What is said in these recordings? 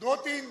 2-3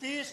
30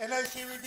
NICVD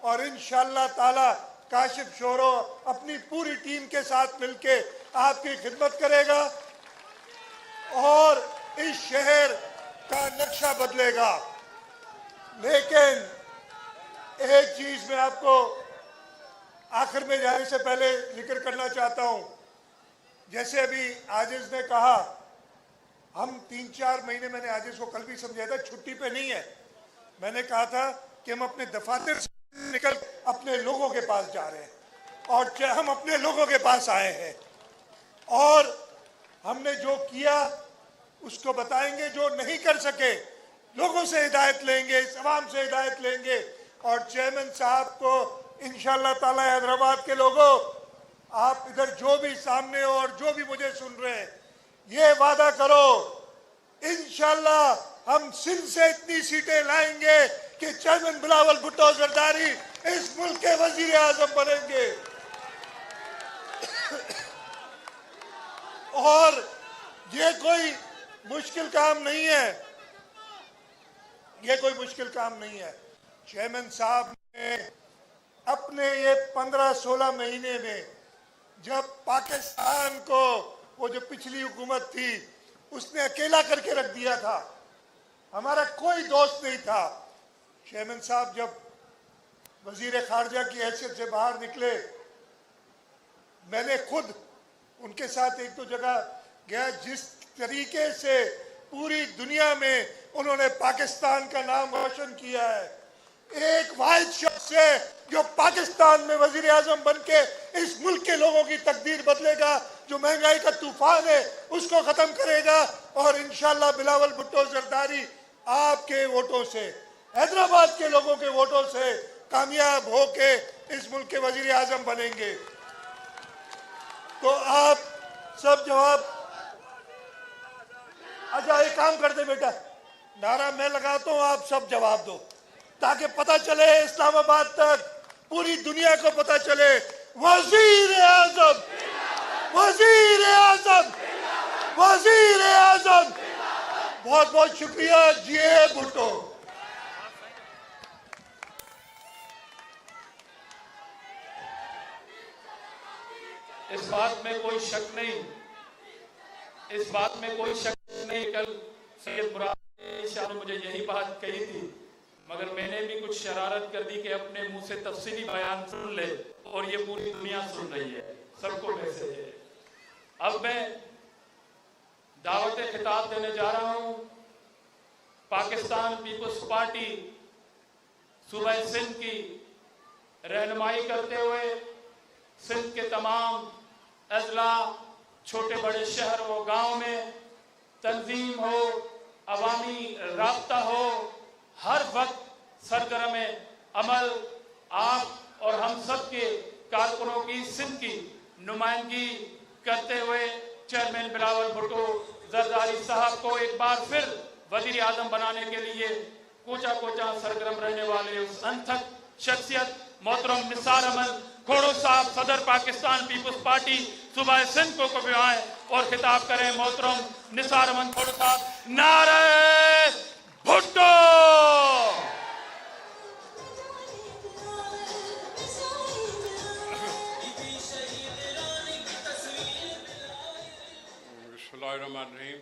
اور انشاءاللہ تعالی کاشف شورو اپنی پوری ٹیم کے ساتھ مل کے آپ کی خدمت کرے گا اور اس شہر کا نقشہ بدلے گا. لیکن ایک چیز میں آپ کو آخر میں جانے سے پہلے ذکر کرنا چاہتا ہوں. جیسے ابھی عاجز نے کہا, ہم 3-4 مہینے, میں نے عاجز کو کل بھی سمجھایا تھا, چھٹی پہ نہیں ہے. میں نے کہا تھا کہ ہم اپنے دفاتر سے نکل اپنے لوگوں کے پاس جا رہے ہیں اور ہم اپنے لوگوں کے پاس آئے ہیں اور ہم نے جو کیا اس کو بتائیں گے. جو نہیں کر سکے لوگوں سے ہدایت لیں گے, عوام سے ہدایت لیں گے. اور چیئرمین صاحب کو انشاءاللہ تعالی حیدرآباد کے لوگوں, آپ ادھر جو بھی سامنے ہو اور جو بھی مجھے سن رہے ہیں, یہ وعدہ کرو انشاءاللہ ہم سندھ سے اتنی سیٹیں لائیں گے کہ چیئرمین بلاول بھٹو زرداری اس ملک کے وزیر اعظم بنیں گے. اور یہ کوئی مشکل کام نہیں ہے, یہ کوئی مشکل کام نہیں ہے. چیئرمین صاحب نے اپنے یہ 15-16 مہینے میں جب پاکستان کو وہ جو پچھلی حکومت تھی اس نے اکیلا کر کے رکھ دیا تھا, ہمارا کوئی دوست نہیں تھا. چیئرمین صاحب جب وزیر خارجہ کی حیثیت سے باہر نکلے, میں نے خود ان کے ساتھ 1-2 جگہ گیا. جس طریقے سے پوری دنیا میں انہوں نے پاکستان کا نام روشن کیا ہے, ایک واحد شخص ہے جو پاکستان میں وزیر اعظم بن کے اس ملک کے لوگوں کی تقدیر بدلے گا, جو مہنگائی کا طوفان ہے اس کو ختم کرے گا. اور انشاءاللہ بلاول بھٹو زرداری آپ کے ووٹوں سے, حیدرآباد کے لوگوں کے ووٹوں سے کامیاب ہو کے اس ملک کے وزیر اعظم بنیں گے. تو آپ سب جواب, اچھا ایک کام کر دیں بیٹا, نعرہ میں لگاتا ہوں آپ سب جواب دو تاکہ پتہ چلے اسلام آباد تک, پوری دنیا کو پتہ چلے وزیر اعظم, وزیر اعظم, وزیر اعظم. بہت بہت شکریہ. جی اے بھٹو. اس بات میں کوئی شک نہیں, اس بات میں کوئی شک نہیں. کل سید مراد شاہ نے مجھے یہی بات کہی تھی, مگر میں نے بھی کچھ شرارت کر دی کہ اپنے منہ سے تفصیلی بیان سن لے, اور یہ پوری دنیا سن رہی ہے, سب کو میسج ہے. اب میں دعوت خطاب دینے جا رہا ہوں. پاکستان پیپلز پارٹی صوبہ سندھ کی رہنمائی کرتے ہوئے سندھ کے تمام اضلاع, چھوٹے بڑے شہر و گاؤں میں تنظیم ہو, عوامی رابطہ ہو, ہر وقت سرگرم عمل آپ اور ہم سب کے کارکنوں کی سندھ کی نمائندگی کرتے ہوئے چیئرمین بلاول بھٹو زرداری صاحب کو ایک بار پھر وزیر اعظم بنانے کے لیے کوچا کوچا سرگرم رہنے والے اس انتھک شخصیت محترم نثار احمد کھوڑو صاحب صدر پاکستان پیپلز پارٹی صوبہ سندھ کو بھی آئیں اور خطاب کریں. محترم نثار احمد کھوڑو صاحب, نعرہ بھٹو. بسم اللہ الرحمن الرحیم.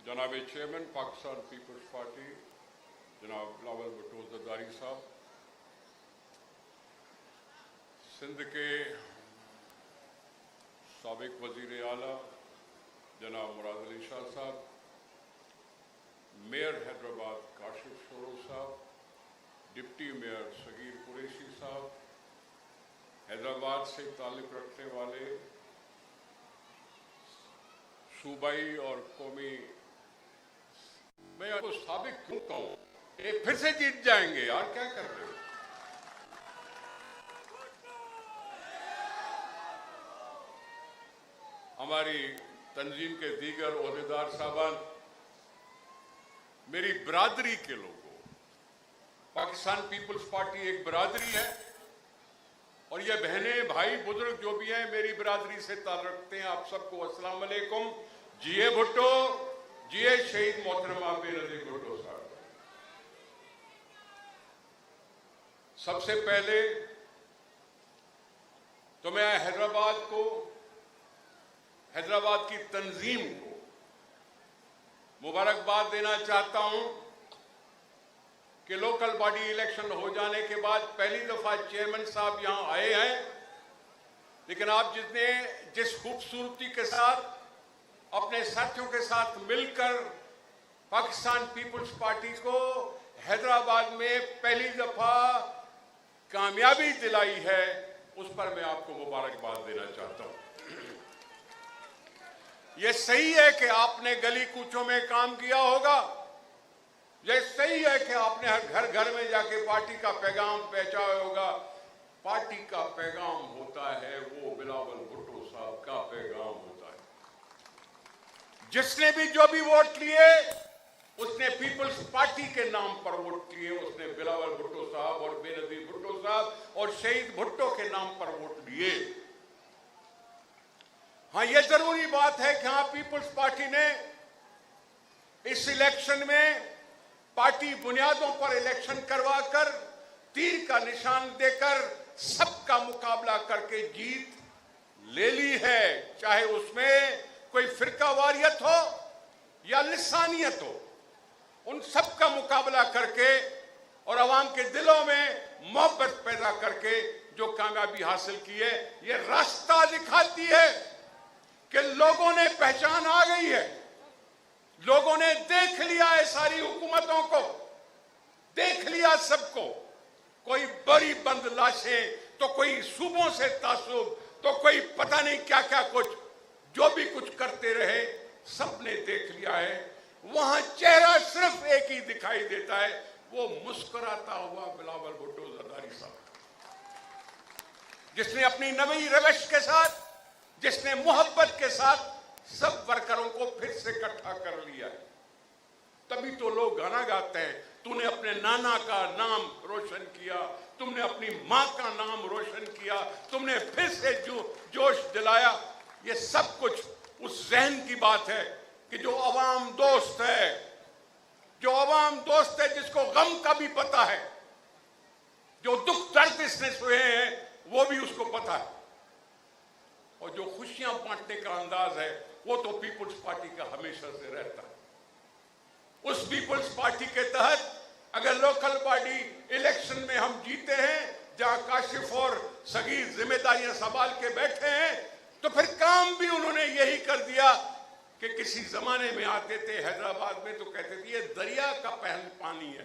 جناب چیئرمین پاکستان پیپلز پارٹی جناب بلاول بھٹو زرداری صاحب, سندھ کے سابق وزیر اعلیٰ جناب مراد علی شاہ صاحب, میئر حیدرآباد کاشف شورو صاحب, ڈپٹی میئر صغیر قریشی صاحب, حیدرآباد سے تعلق رکھنے والے صوبائی اور قومی, میں آپ کو سابق کیوں کہوں, ایک پھر سے جیت جائیں گے یار, کیا کر رہے ہو. ہماری تنظیم کے دیگر عہدیدار صاحبان, میری برادری کے لوگوں, پاکستان پیپلز پارٹی ایک برادری ہے اور یہ بہنیں بھائی بزرگ جو بھی ہیں میری برادری سے تعلق رکھتے ہیں. آپ سب کو السلام علیکم. جی اے بھٹو, جی اے شہید محترمہ بے نظیر بھٹو صاحب. سب سے پہلے تو میں حیدرآباد کی تنظیم کو مبارکباد دینا چاہتا ہوں کہ لوکل باڈی الیکشن ہو جانے کے بعد پہلی دفعہ چیئرمین صاحب یہاں آئے ہیں، لیکن آپ جس خوبصورتی کے ساتھ اپنے ساتھیوں کے ساتھ مل کر پاکستان پیپلز پارٹی کو حیدرآباد میں پہلی دفعہ کامیابی دلائی ہے، اس پر میں آپ کو مبارکباد دینا چاہتا ہوں۔ یہ صحیح ہے کہ آپ نے گلی کوچوں میں کام کیا ہوگا، یہ صحیح ہے کہ آپ نے ہر گھر میں جا کے پارٹی کا پیغام پہنچایا ہوگا۔ پارٹی کا پیغام ہوتا ہے وہ بلاول بھٹو صاحب کا پیغام ہوتا ہے۔ جس نے بھی جو بھی ووٹ لیے اس نے پیپلز پارٹی کے نام پر ووٹ لیے، اس نے بلاول بھٹو صاحب اور بے نظیر بھٹو صاحب اور شہید بھٹو کے نام پر ووٹ لیے۔ ہاں، یہ ضروری بات ہے کہ ہاں پیپلز پارٹی نے اس الیکشن میں پارٹی بنیادوں پر الیکشن کروا کر تیر کا نشان دے کر سب کا مقابلہ کر کے جیت لے لی ہے، چاہے اس میں کوئی فرقہ واریت ہو یا لسانیت ہو، ان سب کا مقابلہ کر کے اور عوام کے دلوں میں محبت پیدا کر کے جو کامیابی حاصل کی ہے، یہ راستہ دکھاتی ہے کہ لوگوں نے پہچان آ گئی ہے، لوگوں نے دیکھ لیا ہے ساری حکومتوں کو، دیکھ لیا سب کو، کوئی بڑی بند لاشیں تو کوئی صوبوں سے تعصب تو کوئی پتہ نہیں کیا کیا کچھ، جو بھی کچھ کرتے رہے سب نے دیکھ لیا ہے۔ وہاں چہرہ صرف ایک ہی دکھائی دیتا ہے، وہ مسکراتا ہوا بلاول بھٹو زرداری صاحب، جس نے اپنی نئی روش کے ساتھ، جس نے محبت کے ساتھ سب ورکروں کو پھر سے اکٹھا کر لیا ہے۔ تبھی تو لوگ گانا گاتے ہیں، تو نے اپنے نانا کا نام روشن کیا، تم نے اپنی ماں کا نام روشن کیا، تم نے پھر سے جوش دلایا۔ یہ سب کچھ اس ذہن کی بات ہے کہ جو عوام دوست ہے، جو عوام دوست ہے، جس کو غم کا بھی پتہ ہے، جو دکھ درد اس نے سوئے ہیں وہ بھی اس کو پتہ ہے، اور جو خوشیاں بانٹنے کا انداز ہے وہ تو پیپلز پارٹی کا ہمیشہ سے رہتا ہے۔ اس پیپلز پارٹی کے تحت اگر لوکل باڈی الیکشن میں ہم جیتے ہیں، جہاں کاشف اور صغیر ذمہ داریاں سنبھال کے بیٹھے ہیں، تو پھر کام بھی انہوں نے یہی کر دیا کہ کسی زمانے میں آتے تھے حیدرآباد میں تو کہتے تھے یہ دریا کا پانی ہے،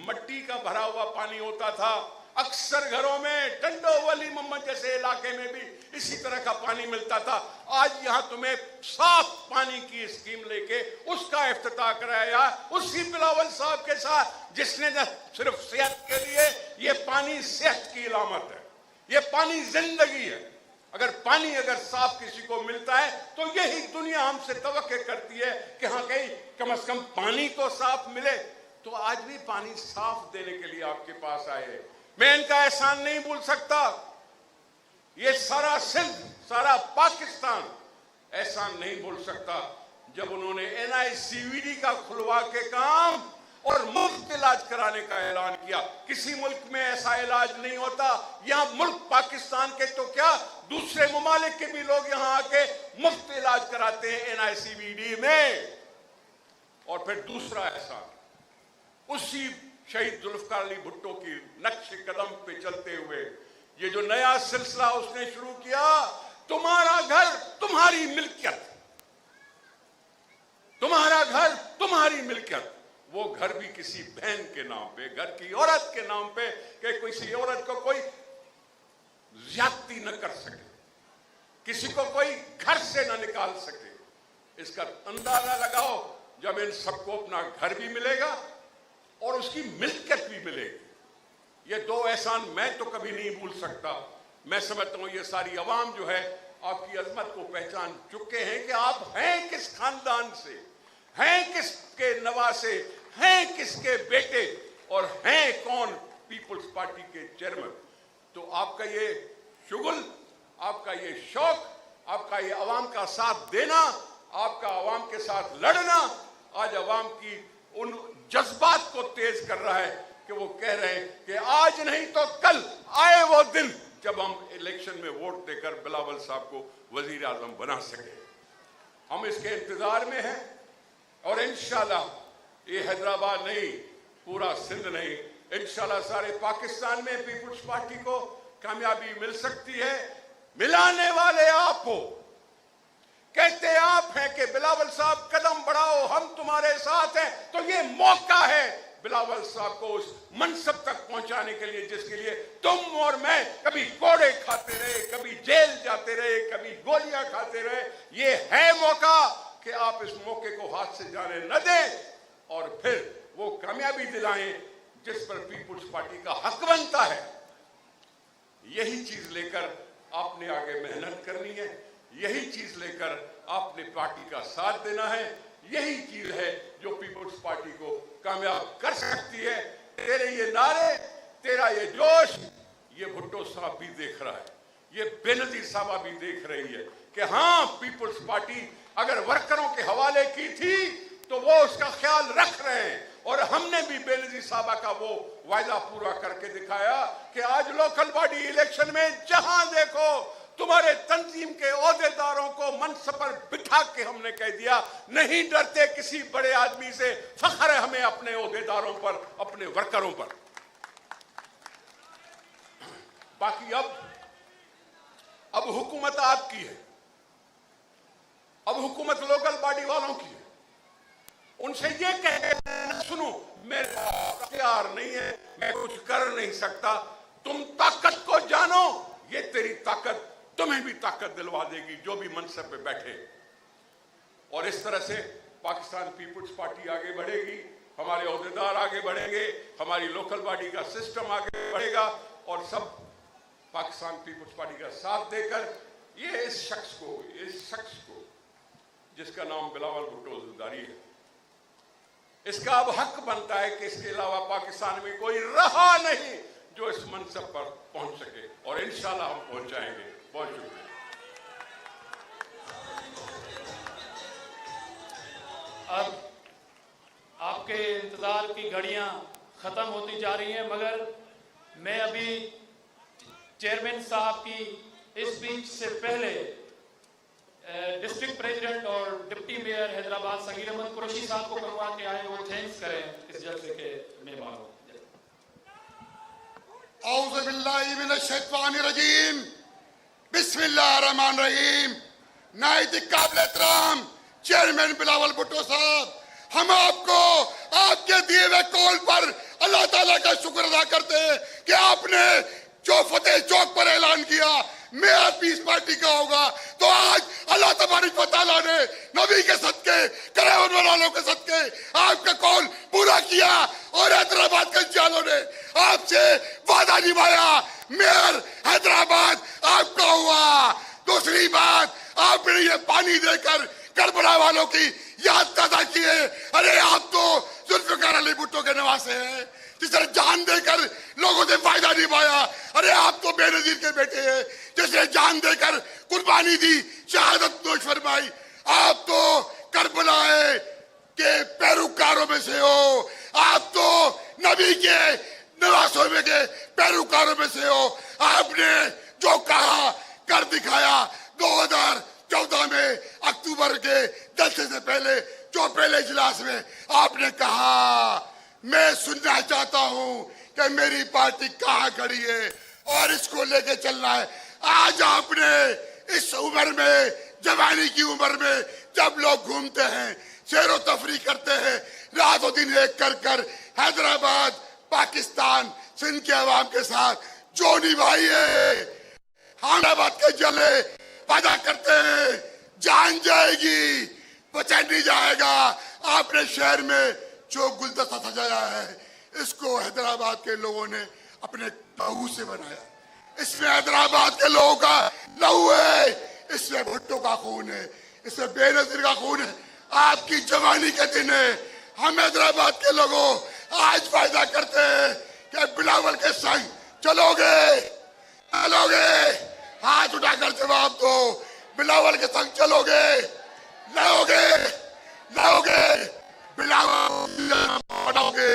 مٹی کا بھرا ہوا پانی ہوتا تھا، اکثر گھروں میں ٹنڈو ولی محمد جیسے علاقے میں بھی اسی طرح کا پانی ملتا تھا۔ آج یہاں تمہیں صاف پانی کی اسکیم لے کے اس کا افتتاح کرایا اسی بلاول صاحب کے ساتھ، جس نے نہ صرف صحت کے لیے، یہ پانی صحت کی علامت ہے، یہ پانی زندگی ہے۔ اگر پانی صاف کسی کو ملتا ہے تو یہی دنیا ہم سے توقع کرتی ہے کہ ہاں کہیں کم از کم پانی تو صاف ملے۔ تو آج بھی پانی صاف دینے کے لیے آپ کے پاس آئے ہیں، میں ان کا احسان نہیں بھول سکتا۔ یہ سارا سندھ، سارا پاکستان احسان نہیں بھول سکتا جب انہوں نے NICVD کا کھلوا کے کام اور مفت علاج کرانے کا اعلان کیا۔ کسی ملک میں ایسا علاج نہیں ہوتا، یہاں ملک پاکستان کے تو کیا دوسرے ممالک کے بھی لوگ یہاں آ کے مفت علاج کراتے ہیں NICVD میں۔ اور پھر دوسرا احسان، اسی شہید ذوالفقار علی بھٹو کی نقش قدم پہ چلتے ہوئے یہ جو نیا سلسلہ اس نے شروع کیا، تمہارا گھر تمہاری ملکیت، تمہارا گھر تمہاری ملکیت، وہ گھر بھی کسی بہن کے نام پہ، گھر کی عورت کے نام پہ، کہ کسی عورت کو کوئی زیادتی نہ کر سکے، کسی کو کوئی گھر سے نہ نکال سکے۔ اس کا اندازہ لگاؤ جب ان سب کو اپنا گھر بھی ملے گا اور اس کی ملکیت بھی ملے گی۔ یہ دو احسان میں تو کبھی نہیں بھول سکتا۔ میں سمجھتا ہوں یہ ساری عوام جو ہے آپ کی عظمت کو پہچان چکے ہیں کہ آپ ہیں کس خاندان سے، ہیں کس کے نواسے، ہیں کس کے بیٹے، اور ہیں کون پیپلز پارٹی کے چیئرمین۔ تو آپ کا یہ شغل، آپ کا یہ شوق، آپ کا یہ عوام کا ساتھ دینا، آپ کا عوام کے ساتھ لڑنا آج عوام کی ان جذبات کو تیز کر رہا ہے کہ وہ کہہ رہے ہیں کہ آج نہیں تو کل آئے وہ دن جب ہم الیکشن میں ووٹ دے کر بلاول صاحب کو وزیر اعظم بنا سکے. ہم اس کے انتظار میں ہیں اور انشاءاللہ یہ حیدرآباد نہیں, پورا سندھ نہیں, انشاءاللہ سارے پاکستان میں پیپلز پارٹی کو کامیابی مل سکتی ہے. ملانے والے آپ ہو, کہتے آپ ہیں کہ بلاول صاحب قدم بڑھاؤ ہم تمہارے ساتھ ہیں, تو یہ موقع ہے بلاول صاحب کو اس منصب تک پہنچانے کے لیے جس کے لیے تم اور میں کبھی کوڑے کھاتے رہے, کبھی جیل جاتے رہے, کبھی گولیاں کھاتے رہے. یہ ہے موقع کہ آپ اس موقع کو ہاتھ سے جانے نہ دیں اور پھر وہ کامیابی دلائیں جس پر پیپلز پارٹی کا حق بنتا ہے. یہی چیز لے کر آپ نے آگے محنت کرنی ہے, یہی چیز لے کر آپ نے پارٹی کا ساتھ دینا ہے. یہی چیز ہے جو پیپلز پارٹی کو کامیاب کر سکتی ہے. تیرے یہ نعرے, تیرا یہ جوش, یہ بھٹو صاحب بھی دیکھ رہا ہے, یہ بے نظیر صاحبہ بھی دیکھ رہی ہے کہ ہاں پیپلز پارٹی اگر ورکروں کے حوالے کی تھی تو وہ اس کا خیال رکھ رہے ہیں, اور ہم نے بھی بے نظیر صاحبہ کا وہ وعدہ پورا کر کے دکھایا کہ آج لوکل باڈی الیکشن میں جہاں دیکھو تمہارے تنظیم کے عہدیداروں کو منصب پر بٹھا کے ہم نے کہہ دیا نہیں ڈرتے کسی بڑے آدمی سے, فخر ہے ہمیں اپنے عہدیداروں پر, اپنے ورکروں پر. باقی اب حکومت آپ کی ہے, اب حکومت لوکل باڈی والوں کی ہے. ان سے یہ کہے سنو میرا اختیار نہیں ہے, میں کچھ کر نہیں سکتا, تم طاقت کو جانو, یہ تیری طاقت تمہیں بھی طاقت دلوا دے گی جو بھی منصب پہ بیٹھے. اور اس طرح سے پاکستان پیپلز پارٹی آگے بڑھے گی, ہمارے عہدیدار آگے بڑھیں گے, ہماری لوکل باڈی کا سسٹم آگے بڑھے گا, اور سب پاکستان پیپلز پارٹی کا ساتھ دے کر یہ اس شخص کو جس کا نام بلاول بھٹو زرداری ہے, اس کا اب حق بنتا ہے کہ اس کے علاوہ پاکستان میں کوئی رہا نہیں جو اس منصب پر پہنچ سکے, اور انشاءاللہ ہم پہنچائیں گے. بہت شکریہ. اب آپ کے انتظار کی گھڑیاں ختم ہوتی جا رہی ہیں, مگر میں ابھی چیئرمین صاحب کی اسپیچ سے پہلے ڈسٹرکٹ پریزیڈنٹ اور ڈپٹی میئر حیدرآباد صغیر احمد قریشی صاحب کو کہوں گا کہ آئے وہ تھینکس کریں اس جلسے کے مہمانوں. اعوذ باللہ من الشیطان الرجیم, بسم اللہ الرحمن الرحیم. نہایت قابل احترام چیئرمین بلاول بھٹو صاحب, ہم آپ کو آپ کے دیے ہوئے کال پر اللہ تعالیٰ کا شکر ادا کرتے ہیں کہ آپ نے جو فتح چوک پر اعلان کیا میئر پیس پارٹی کا ہوگا, تو آج اللہ تبارک و تعالیٰ نے نبی کے صدقے, کرائے والوں کے صدقے آپ کا کال پورا کیا, اور حیدرآباد کے جالوں نے آپ سے وعدہ نبھایا, میئر حیدرآباد آپ کا ہوا. دوسری بات, آپ نے یہ پانی دے کر کربلا والوں کی یاد تازہ کی ہے. ارے آپ تو ذوالفقار علی بھٹو کے نواسے ہیں, جس نے جان دے کر لوگوں سے فائدہ نبھایا. ارے آپ تو بے نظیر کے بیٹے ہیں جس نے جان دے کر قربانی دی, شہادت نوش فرمائی. آپ تو کربلا کے پیروکاروں میں سے ہو, آپ تو نبی کے نواسوں میں کے پیروکاروں میں سے ہو. آپ نے جو کہا کر دکھایا. 2014 میں اکتوبر کے جلسے سے پہلے جو پہلے اجلاس میں آپ نے کہا میں سننا چاہتا ہوں کہ میری پارٹی کہاں کھڑی ہے اور اس کو لے کے چلنا ہے. آج آپ نے اس عمر میں, جوانی کی عمر میں, جب لوگ گھومتے ہیں, سیر و تفریح کرتے ہیں, رات و دن ایک کر کر حیدرآباد, پاکستان, سندھ کے عوام کے ساتھ جو نبھائی ہے, حیدرآباد کے جلے پیدا کرتے ہیں, جان جائے گی, بچا نہیں جائے گا. آپ نے شہر میں جو گلدستہ سجایا ہے اس کو حیدرآباد کے لوگوں نے اپنے لہو سے بنایا. اس میں حیدرآباد کے لوگوں کا لہو ہے, اس میں بھٹو کا خون ہے, اس میں بے نظیر کا خون ہے. آپ کی جوانی کے دن ہے. ہم حیدرآباد کے لوگوں آج فائدہ کرتے ہیں کہ بلاول کے سنگ چلو گے, چلو گے, ہاتھ اٹھا کر جواب دو. بلاول کے سنگ چلو گے, لاؤ گے, لاؤ گے, بلاول بناؤ گے.